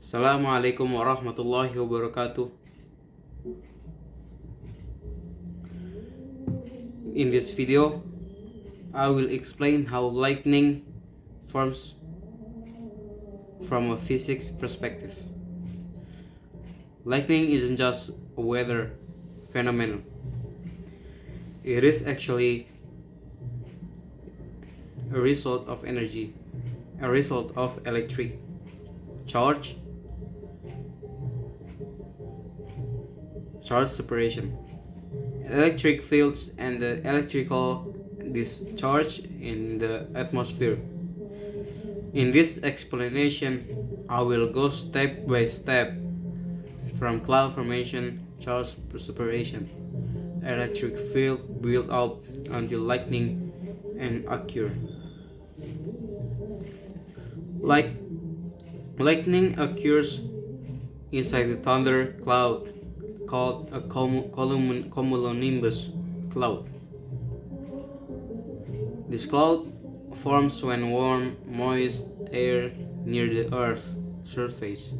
Assalamualaikum warahmatullahi wabarakatuh. In this video, I will explain how lightning forms from a physics perspective. Lightning isn't just a weather phenomenon. It is actually a result of energy, a result of electric charge separation, electric fields, and the electrical discharge in the atmosphere. In this explanation, I will go step by step from cloud formation, charge separation, electric field build up until lightning and occur. Lightning occurs inside the thunder cloud called a cumulonimbus cloud. This cloud forms when warm, moist air near the Earth's surface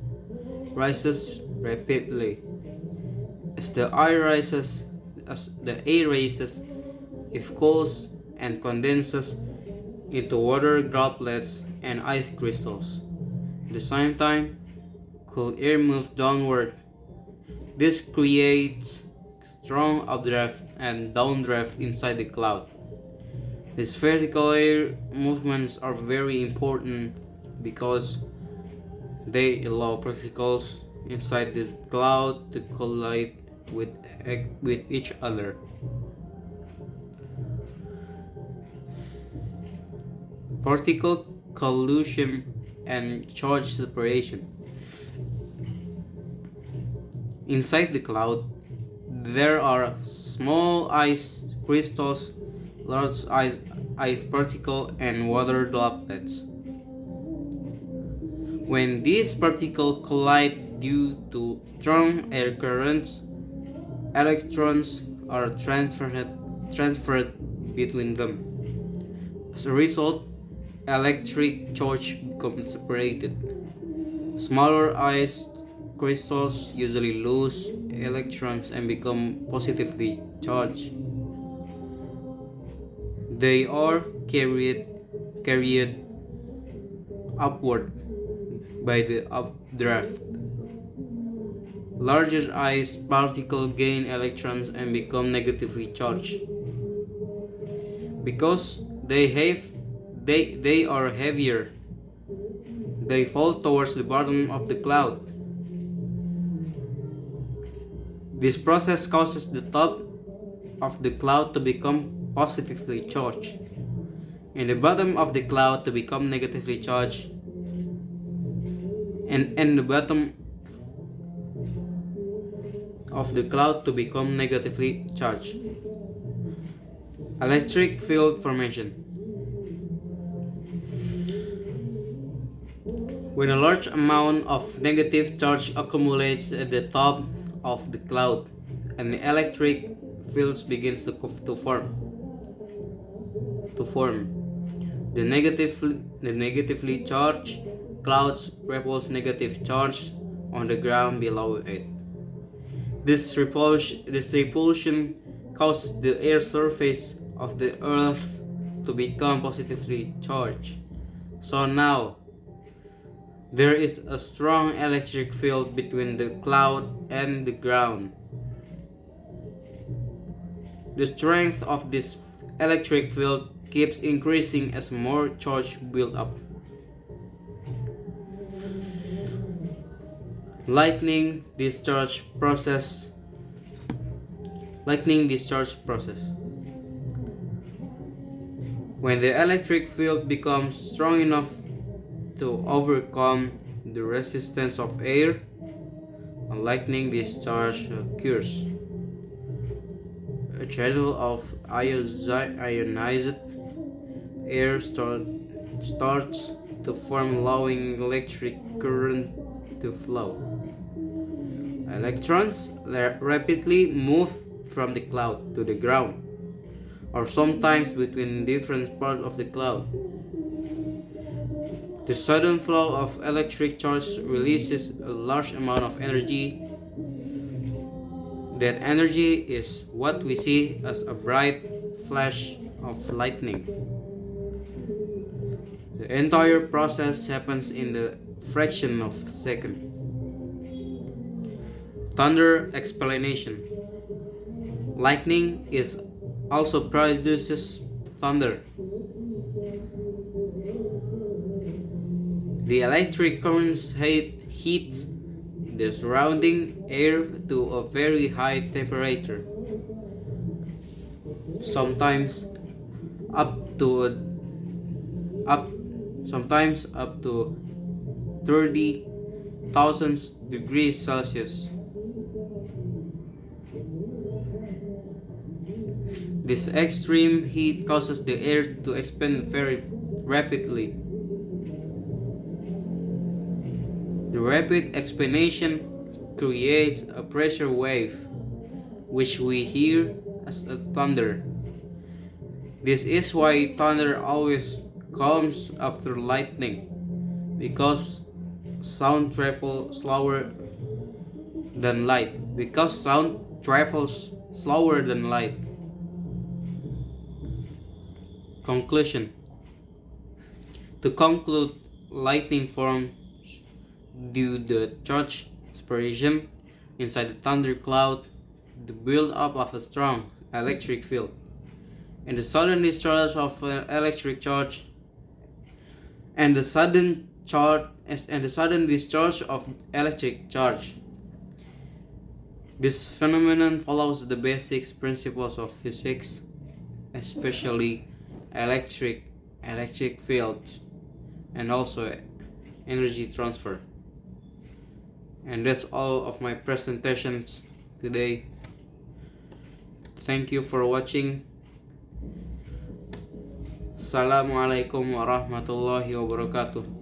rises rapidly. As the air rises, it cools and condenses into water droplets and ice crystals. At the same time, cool air moves downward. This creates strong updraft and downdraft inside the cloud. These vertical air movements are very important because they allow particles inside the cloud to collide with each other. Particle collision and charge separation. Inside the cloud, there are small ice crystals, large ice particles, and water droplets. When these particles collide due to strong air currents, electrons are transferred between them. As a result, electric charge becomes separated. Smaller ice crystals usually lose electrons and become positively charged. They are carried upward by the updraft. Larger ice particles gain electrons and become negatively charged. Because they are heavier, they fall towards the bottom of the cloud. This process causes the top of the cloud to become positively charged and the bottom of the cloud to become negatively charged and the bottom of the cloud to become negatively charged. Electric field formation. When a large amount of negative charge accumulates at the top of the cloud, and the electric fields begins to form. The negatively charged clouds repels negative charge on the ground below it. This repulsion causes the air surface of the Earth to become positively charged. So now, there is a strong electric field between the cloud and the ground. The strength of this electric field keeps increasing as more charge builds up. Lightning discharge process. When the electric field becomes strong enough to overcome the resistance of air, a lightning discharge occurs. A channel of ionized air starts to form, allowing electric current to flow. Electrons rapidly move from the cloud to the ground, or sometimes between different parts of the cloud. The sudden flow of electric charge releases a large amount of energy. That energy is what we see as a bright flash of lightning. The entire process happens in the fraction of a second. Thunder explanation. Lightning is also produces thunder. The electric currents heat the surrounding air to a very high temperature, sometimes up to up sometimes up to 30,000 degrees Celsius. This extreme heat causes the air to expand very rapidly. The rapid expansion creates a pressure wave, which we hear as a thunder. This is why thunder always comes after lightning, because sound travels slower than light. Conclusion. To conclude, lightning forms due to the charge separation inside the thunder cloud, the build-up of a strong electric field, and the sudden discharge of electric charge, and the sudden discharge of electric charge. This phenomenon follows the basic principles of physics, especially electric fields, and also energy transfer. And that's all of my presentations today. Thank you for watching. Assalamualaikum warahmatullahi wabarakatuh.